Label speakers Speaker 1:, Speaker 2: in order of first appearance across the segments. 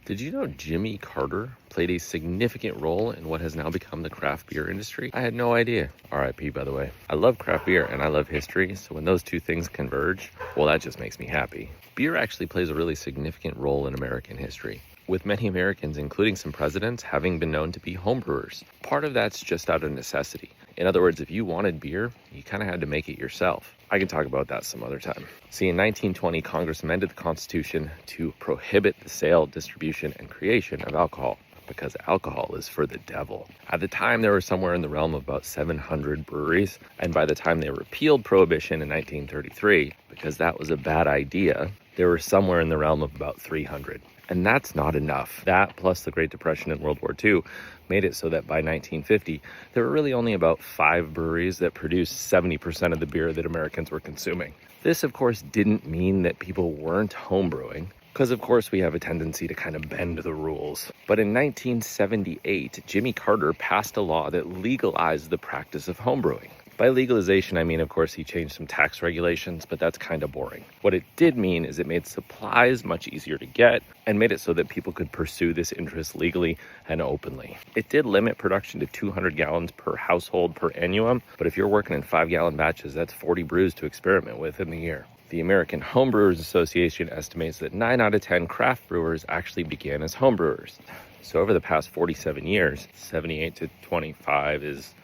Speaker 1: Did you know Jimmy Carter played a significant role in what has now become the craft beer industry? I had no idea. RIP, by the way. I love craft beer and I love history, so when those two things converge, well, that just makes me happy. Beer actually plays a really significant role in American history, with many Americans, including some presidents, having been known to be homebrewers. Part of that's just out of necessity. In other words, if you wanted beer, you kind of had to make it yourself. I can talk about that some other time. See, in 1920, Congress amended the Constitution to prohibit the sale, distribution, and creation of alcohol, because alcohol is for the devil. At the time, there were somewhere in the realm of about 700 breweries, and by the time they repealed Prohibition in 1933, because that was a bad idea, there were somewhere in the realm of about 300. And that's not enough. That, plus the Great Depression and World War II, made it so that by 1950, there were really only about 5 breweries that produced 70% of the beer that Americans were consuming. This, of course, didn't mean that people weren't homebrewing, because of course we have a tendency to kind of bend the rules. But in 1978, Jimmy Carter passed a law that legalized the practice of homebrewing. By legalization, I mean, of course, he changed some tax regulations, but that's kind of boring. What it did mean is it made supplies much easier to get and made it so that people could pursue this interest legally and openly. It did limit production to 200 gallons per household per annum, but if you're working in 5-gallon batches, that's 40 brews to experiment with in the year. The American Homebrewers Association estimates that 9 out of 10 craft brewers actually began as homebrewers. So over the past 47 years, 78 to 25 is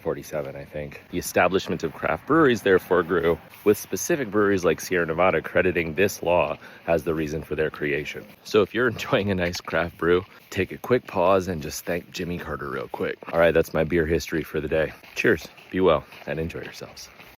Speaker 1: 47, I think. The establishment of craft breweries therefore grew, with specific breweries like Sierra Nevada crediting this law as the reason for their creation. So if you're enjoying a nice craft brew, take a quick pause and just thank Jimmy Carter real quick. All right, that's my beer history for the day. Cheers, be well, and enjoy yourselves.